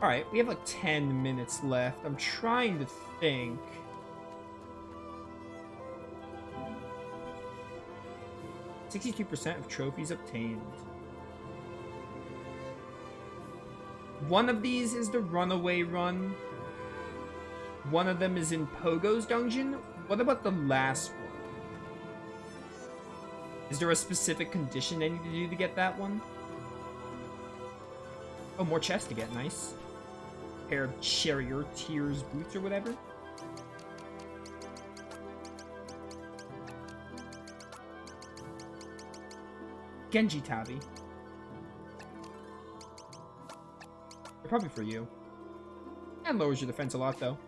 Alright, we have like 10 minutes left. I'm trying to think. 62% of trophies obtained. One of these is the runaway run. One of them is in Pogo's dungeon. What about the last one? Is there a specific condition I need to do to get that one? Oh, more chests to get. Nice. Pair of charioteer's boots or whatever. Genji Tabi. They're probably for you. And lowers your defense a lot, though.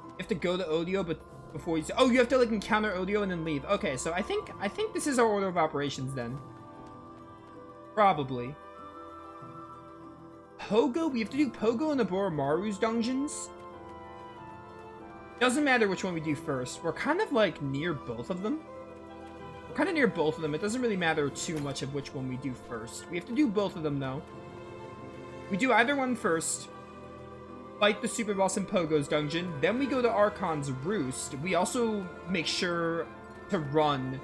You have to go to Odio, but before you... Oh, you have to, like, encounter Odio and then leave. Okay, so I think this is our order of operations, then. Probably. Pogo? We have to do Pogo and Oboromaru's dungeons? Doesn't matter which one we do first. We're kind of, like, near both of them. We're kind of near both of them. It doesn't really matter too much of which one we do first. We have to do both of them, though. We do either one first. Fight the super boss in Pogo's dungeon. Then we go to Archon's Roost. We also make sure to run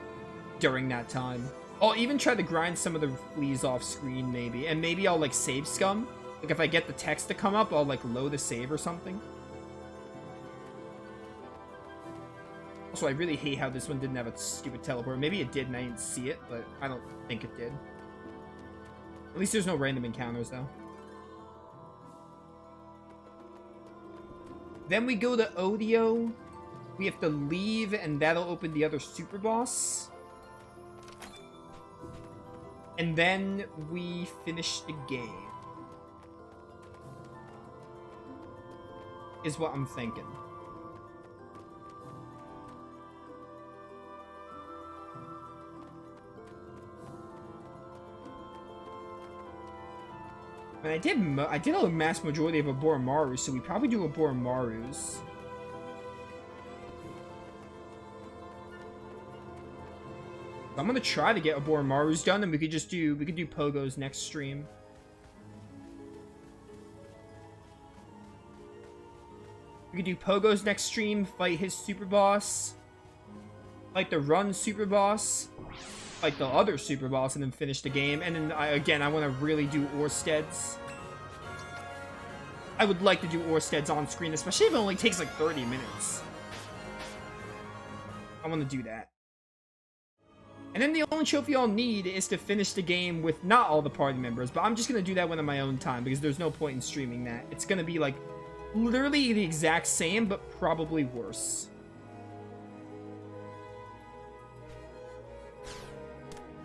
during that time. I'll even try to grind some of the fleas off screen, maybe. And maybe I'll, like, save scum. Like, if I get the text to come up, I'll, like, load a save or something. Also, I really hate how this one didn't have a stupid teleport. Maybe it did and I didn't see it, but I don't think it did. At least there's no random encounters, though. Then we go to Odio. We have to leave, and that'll open the other super boss. And then we finish the game. Is what I'm thinking. And I did a mass majority of Oboromaru, so we probably do Oboromaru's. I'm gonna try to get Oboromaru's done, and we could do Pogo's next stream. We could do Pogo's next stream, fight his super boss, fight the run super boss, fight the other super boss, and then finish the game. And then I want to really do Orsted's. I would like to do Orsted's on screen, especially if it only takes like 30 minutes. I want to do that. And then the only trophy I'll need is to finish the game with not all the party members, but I'm just going to do that one on my own time because there's no point in streaming that. It's going to be like literally the exact same, but probably worse.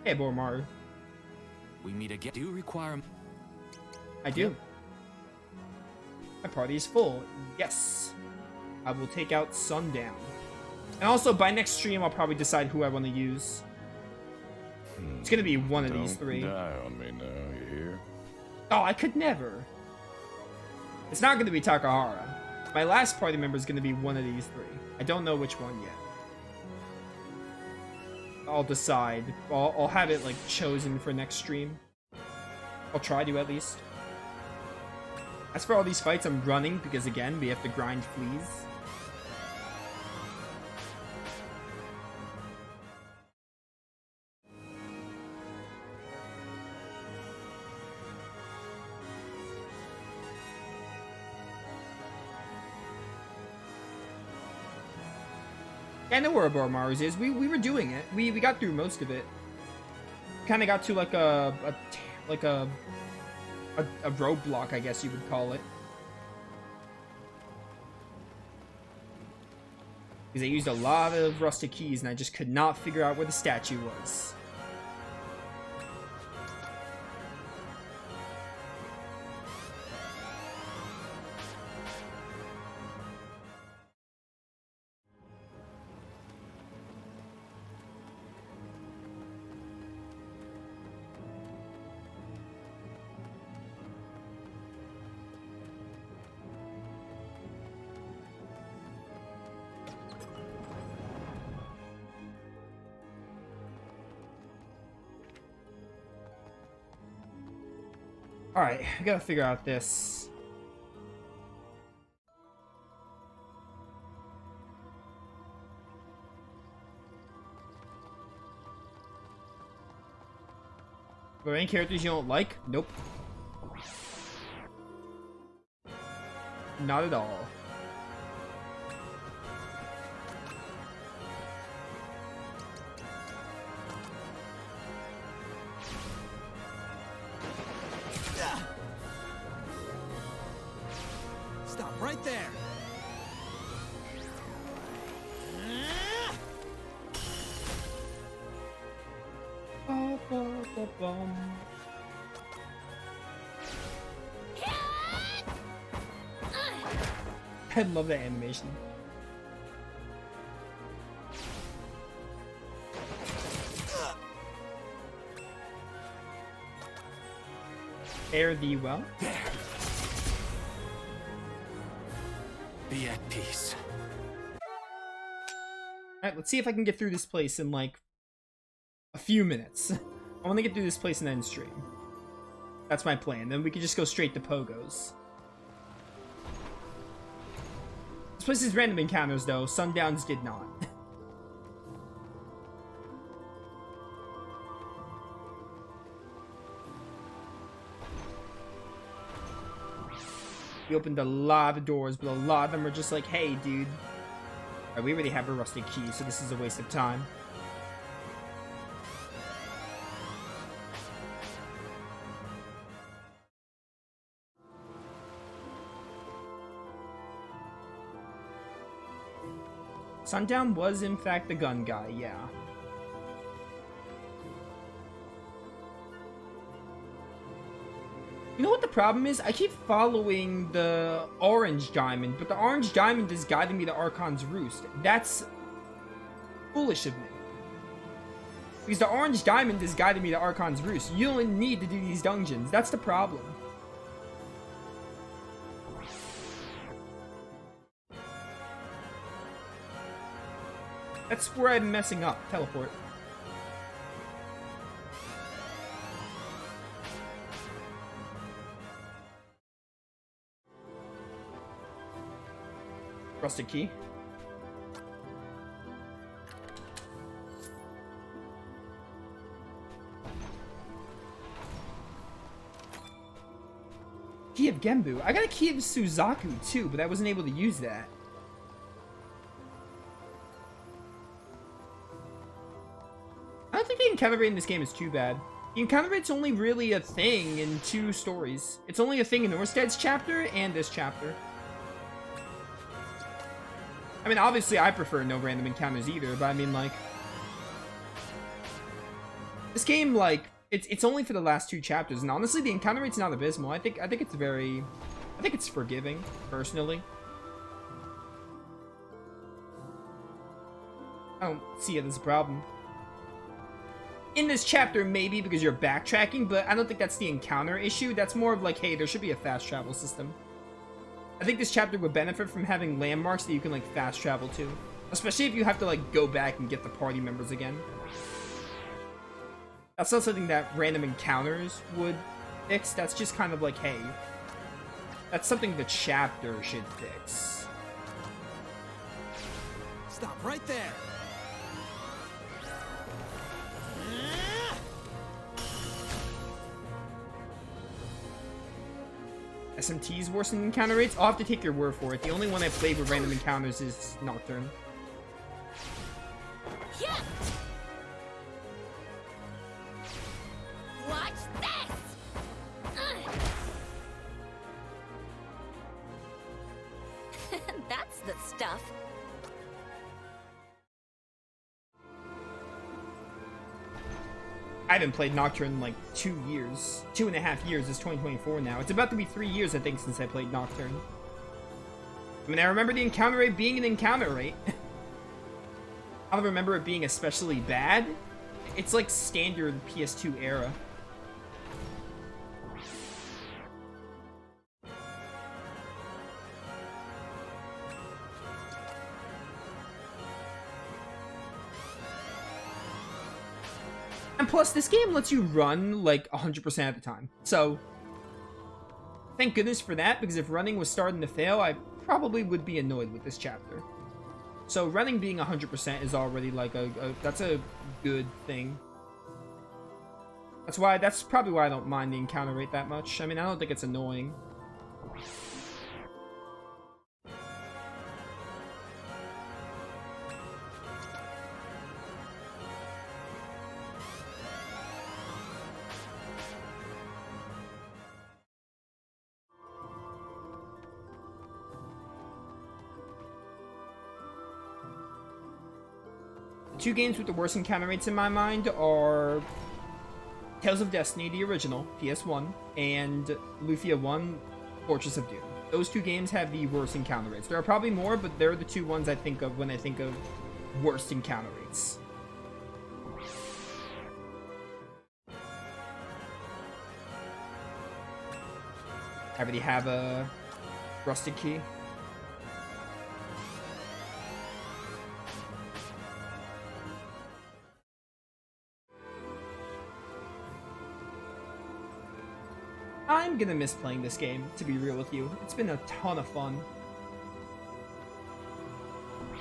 Hey, Oboromaru. We meet again. Do you require... I do. Yep. My party is full. Yes. I will take out Sundown. And also, by next stream, I'll probably decide who I want to use. It's going to be one of these three. Don't die on me now, you hear? Oh, I could never. It's not going to be Takahara. My last party member is going to be one of these three. I don't know which one yet. I'll decide. I'll have it, like, chosen for next stream. I'll try to, at least. As for all these fights, I'm running, because, again, we have to grind fleas. I know where Oboromaru's is. We were doing it. We got through most of it. Kind of got to like a roadblock, I guess you would call it. Because I used a lot of rusted keys and I just could not figure out where the statue was. Alright, I gotta figure out this. Are there any characters you don't like? Nope. Not at all. Stop right there. I love that animation. Fare thee well. There. Be at peace. Alright, let's see if I can get through this place in like a few minutes. I want to get through this place and end stream. That's my plan. Then we can just go straight to Pogo's. This place is random encounters though. Sundowns did not. We opened a lot of doors, but a lot of them are just like, hey, dude. Alright, we already have a rusted key, so this is a waste of time. Sundown was, in fact, the gun guy, yeah. You know what the problem is? I keep following the orange diamond, but the orange diamond is guiding me to Archon's Roost. That's foolish of me. Because the orange diamond is guiding me to Archon's Roost. You don't need to do these dungeons. That's the problem. That's where I'm messing up. Teleport. Rusted key. Key of Genbu. I got a key of Suzaku too, but I wasn't able to use that. I don't think the encounter rate in this game is too bad. The encounter rate's only really a thing in 2 stories. It's only a thing in Orsted's chapter and this chapter. I mean, obviously I prefer no random encounters either, but I mean, like... This game, like, it's only for the last 2 chapters, and honestly, the encounter rate's not abysmal. I think it's very... I think it's forgiving, personally. I don't see it as a problem. In this chapter, maybe, because you're backtracking, but I don't think that's the encounter issue. That's more of like, hey, there should be a fast travel system. I think this chapter would benefit from having landmarks that you can, like, fast travel to. Especially if you have to, like, go back and get the party members again. That's not something that random encounters would fix. That's just kind of like, hey, that's something the chapter should fix. Stop right there. SMT's worse than encounter rates? I'll have to take your word for it. The only one I played with random encounters is Nocturne. Yeah. Watch this. That's the stuff. I haven't played Nocturne in like 2 years. 2.5 years. It's 2024 now. It's about to be 3 years, I think, since I played Nocturne. I mean, I remember the encounter rate being an encounter rate. I don't remember it being especially bad. It's like standard PS2 era. And plus, this game lets you run like 100% of the time. So, Thank goodness for that, because if running was starting to fail, I probably would be annoyed with this chapter. So running being 100% is already like that's a good thing. That's probably why I don't mind the encounter rate that much. I mean, I don't think it's annoying. The two games with the worst encounter rates in my mind are Tales of Destiny, the original, PS1, and Lufia 1, Fortress of Doom. Those two games have the worst encounter rates. There are probably more, but they're the two ones I think of when I think of worst encounter rates. I already have a rusted key. I'm gonna miss playing this game, to be real with you. It's been a ton of fun.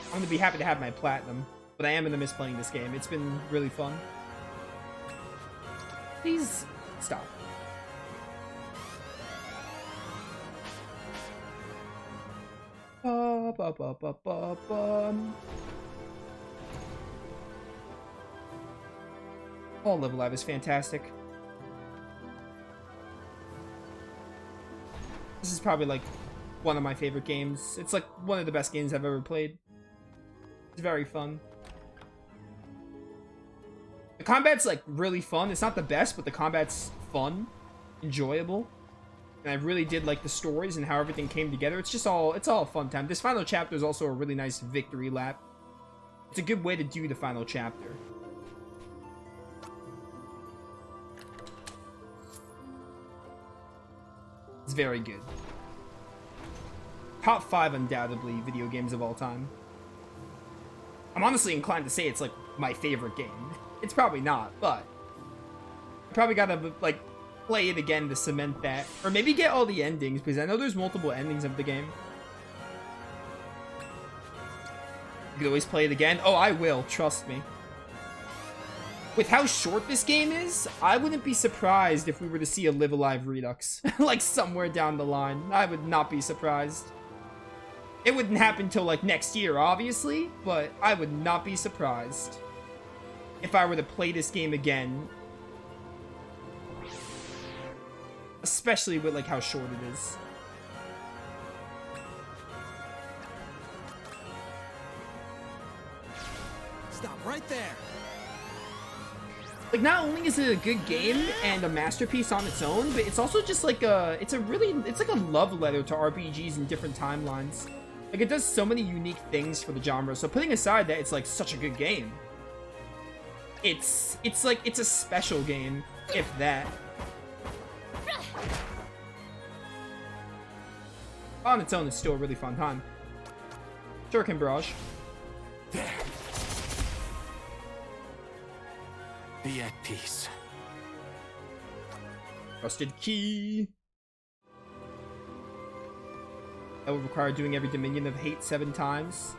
I'm gonna be happy to have my platinum, but I am gonna miss playing this game. It's been really fun. Please stop. Oh, Live Alive is fantastic. This is probably like one of my favorite games. It's like one of the best games I've ever played. It's very fun. The combat's like really fun. It's not the best, but the combat's fun, enjoyable. And I really did like the stories and how everything came together. It's all a fun time. This final chapter is also a really nice victory lap. It's a good way to do the final chapter. It's very good. Top 5 undoubtedly video games of all time. I'm honestly inclined to say it's like my favorite game. It's probably not, but I probably gotta like play it again to cement that, or maybe get all the endings, because I know there's multiple endings of the game. You can always play it again. Oh, I will, trust me. With how short this game is, I wouldn't be surprised if we were to see a Live Alive Redux, like somewhere down the line. I would not be surprised. It wouldn't happen till like next year, obviously, but I would not be surprised if I were to play this game again. Especially with like how short it is. Stop right there. Like, not only is it a good game and a masterpiece on its own, but it's also just like it's like a love letter to RPGs in different timelines. Like, it does so many unique things for the genre. So putting aside that it's like such a good game, it's like it's a special game, if that. On its own, it's still a really fun time. Shuriken Barrage. There. Be at peace. Rusted key. That would require doing every Dominion of Hate 7 times.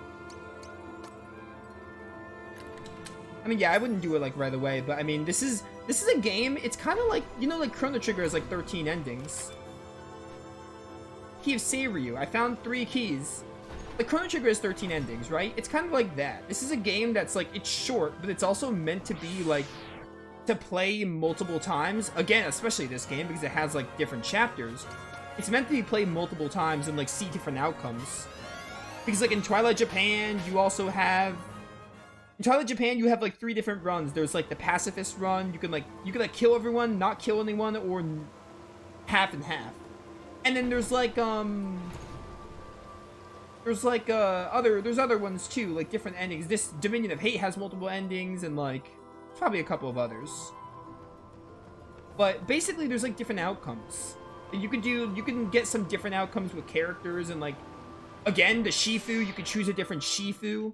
I mean, yeah, I wouldn't do it like right away, but I mean, this is a game. It's kind of like, you know, like Chrono Trigger has like 13 endings. Key of Seiryu. I found 3 keys. Like, Chrono Trigger has 13 endings, right? It's kind of like that. This is a game that's like, it's short, but it's also meant to be like to play multiple times. Again, especially this game, because it has like different chapters. It's meant to be played multiple times and like see different outcomes. Because like in Twilight Japan, you also have like 3 different runs. There's like the pacifist run. You can like kill everyone, not kill anyone, or half and half. And then there's like there's other ones too, like different endings. This Dominion of Hate has multiple endings, and like probably a couple of others. But basically there's like different outcomes. And you can get some different outcomes with characters, and like again, the Shifu, you can choose a different Shifu.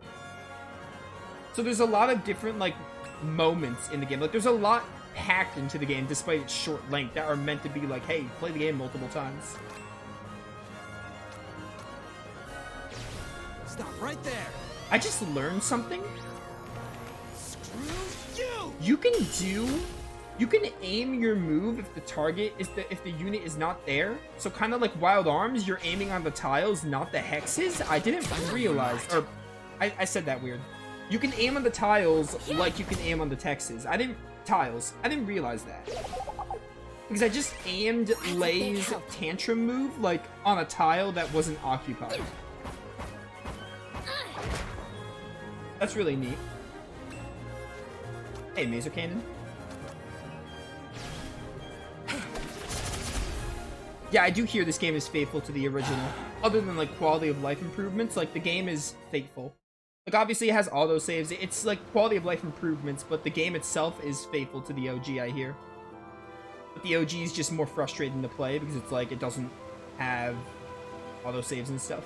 So there's a lot of different like moments in the game. Like there's a lot packed into the game despite its short length that are meant to be like, hey, play the game multiple times. Stop right there. I just learned something. Screw you! You can aim your move if the target is if the unit is not there. So kind of like Wild Arms, you're aiming on the tiles, not the hexes. I didn't realize, or I said that weird. You can aim on the tiles like you can aim on the hexes. I didn't realize that. Because I just aimed Lay's tantrum move like on a tile that wasn't occupied. That's really neat. Hey, Maser Cannon. Yeah, I do hear this game is faithful to the original. Other than, like, quality of life improvements, like, the game is faithful. Like, obviously it has autosaves. It's, like, quality of life improvements, but the game itself is faithful to the OG, I hear. But the OG is just more frustrating to play because it's, like, it doesn't have autosaves and stuff.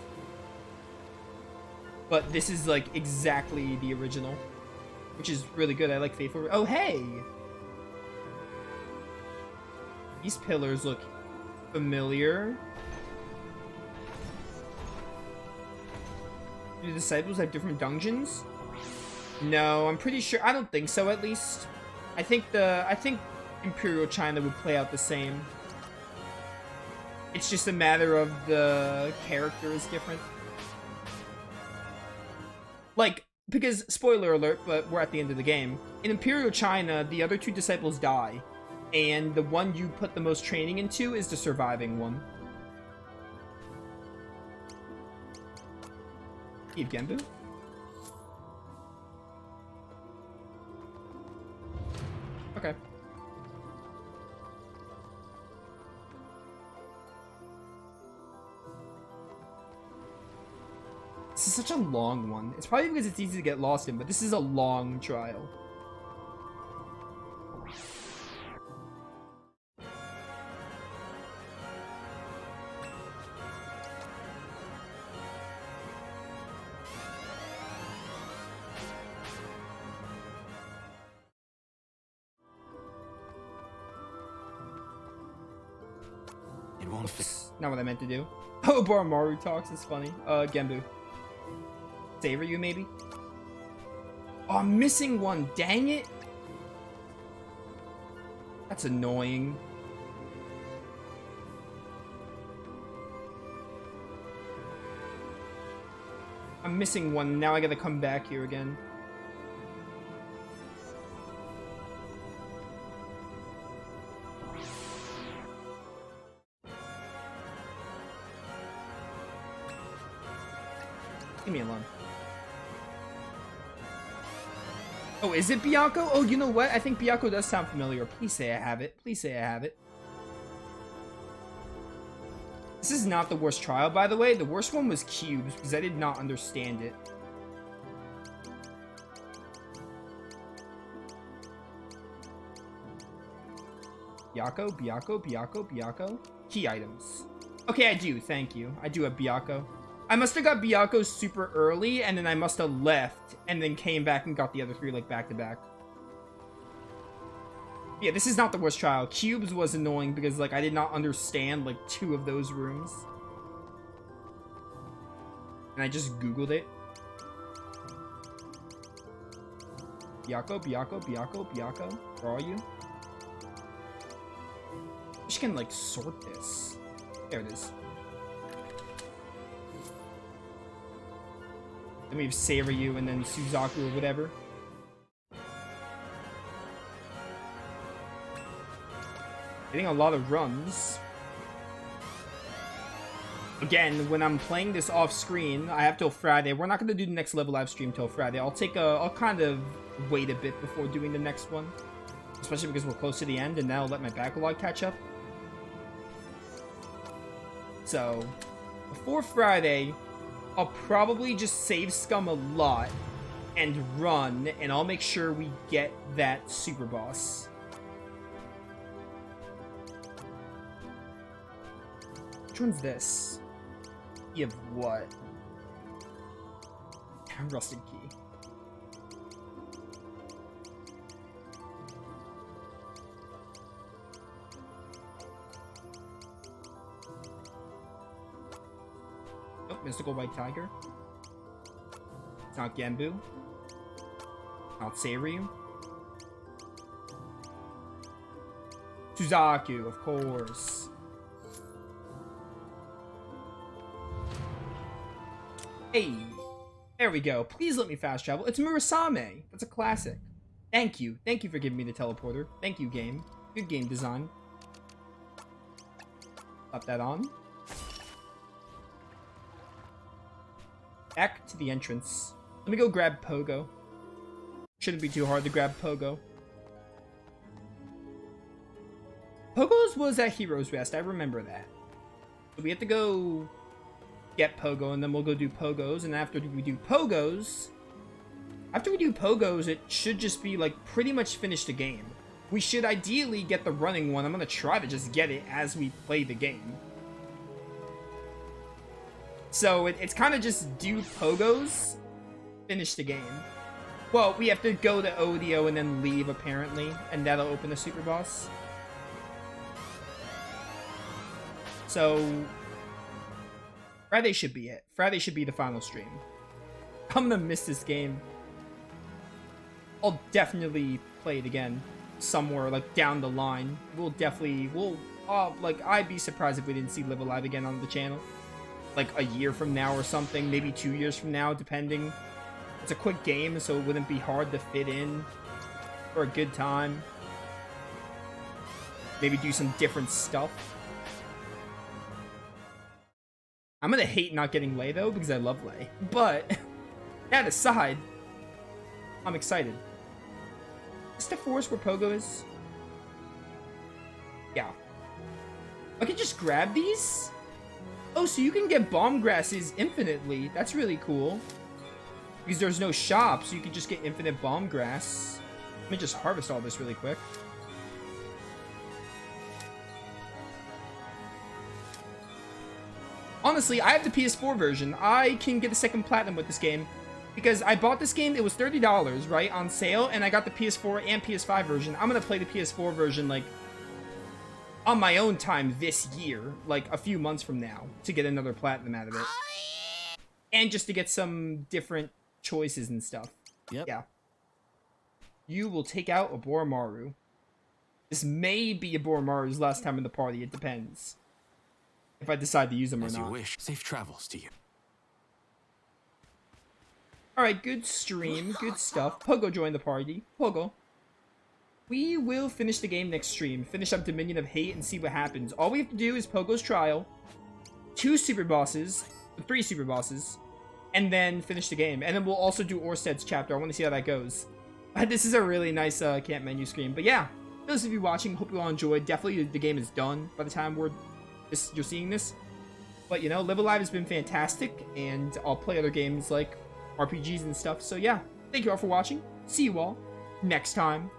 But this is, like, exactly the original, which is really good. I like faithful. Oh, hey! These pillars look familiar. Do the disciples have different dungeons? No, I'm pretty sure. I don't think so, at least. I think Imperial China would play out the same. It's just a matter of the character is different. Like, because, spoiler alert, but we're at the end of the game. In Imperial China, the other two disciples die. And the one you put the most training into is the surviving one. You have Genbu? Okay. This is such a long one. It's probably because it's easy to get lost in, but this is a long trial. It won't fit. Not what I meant to do. Oh, Oboromaru talks. It's funny. Genbu. Savor you, maybe? Oh, I'm missing one. Dang it. That's annoying. I'm missing one. Now I gotta come back here again. Leave me alone. Oh, is it Byakko? Oh, you know what? I think Byakko does sound familiar. Please say I have it. Please say I have it. This is not the worst trial, by the way. The worst one was Cubes, because I did not understand it. Byakko, Byakko, Byakko, Byakko. Key items. Okay, I do. Thank you. I do have Byakko. I must have got Byakko super early, and then I must have left, and then came back and got the other three, like, back-to-back. Yeah, this is not the worst trial. Cubes was annoying because, like, I did not understand, like, 2 of those rooms. And I just Googled it. Byakko, Byakko, Byakko, Byakko. Where are you? I just can, like, sort this. There it is. Then we have Seiryu and then Suzaku or whatever. Getting a lot of runs. Again, when I'm playing this off screen, I have till Friday. We're not going to do the next level live stream till Friday. I'll kind of wait a bit before doing the next one. Especially because we're close to the end and that'll let my backlog catch up. So, before Friday, I'll probably just save scum a lot and run, and I'll make sure we get that super boss. Which one's this? You have what? Rusted key. Mystical White Tiger. It's not Genbu. Not Seiryu. Suzaku, of course. Hey, there we go. Please let me fast travel. It's Murasame. That's a classic. Thank you. Thank you for giving me the teleporter. Thank you, game. Good game design. Pop that on. Back to the entrance. Let me go grab Pogo. Shouldn't be too hard to grab Pogo. Pogo's was at Hero's Rest. I remember that. So we have to go get Pogo, and then we'll go do Pogos. And after we do Pogos, it should just be like pretty much finish the game. We should ideally get the running one. I'm gonna try to just get it as we play the game. So it's kind of just do Pogos, finish the game. Well, we have to go to Odio and then leave apparently, and that'll open the super boss. So Friday should be it. Friday should be the final stream. I'm gonna miss this game. I'll definitely play it again somewhere like down the line. I'd be surprised if we didn't see Live Alive again on the channel. Like a year from now or something, maybe 2 years from now, depending. It's a quick game, so it wouldn't be hard to fit in for a good time. Maybe do some different stuff. I'm gonna hate not getting Lei though, because I love Lei. But that aside, I'm excited. Is the forest where Pogo is? Yeah. I can just grab these? Oh, so you can get bomb grasses infinitely. That's really cool. Because there's no shop, so you can just get infinite bomb grass. Let me just harvest all this really quick. Honestly, I have the PS4 version. I can get the second platinum with this game. Because I bought this game, it was $30, right, on sale, and I got the PS4 and PS5 version. I'm gonna play the PS4 version, like, on my own time this year, like, a few months from now, to get another platinum out of it. And just to get some different choices and stuff. Yep. Yeah. You will take out Oboromaru. This may be Oboromaru's last time in the party, it depends. If I decide to use him or As not. you wish. Safe travels to you. Alright, good stream, good stuff. Pogo joined the party. Pogo. We will finish the game next stream. Finish up Dominion of Hate and see what happens. All we have to do is Pogo's Trial, 2 super bosses, 3 super bosses, and then finish the game. And then we'll also do Orsted's chapter. I want to see how that goes. This is a really nice camp menu screen. But yeah, those of you watching, hope you all enjoyed. Definitely the game is done by the time you're seeing this. But you know, Live Alive has been fantastic, and I'll play other games like RPGs and stuff. So yeah, thank you all for watching. See you all next time.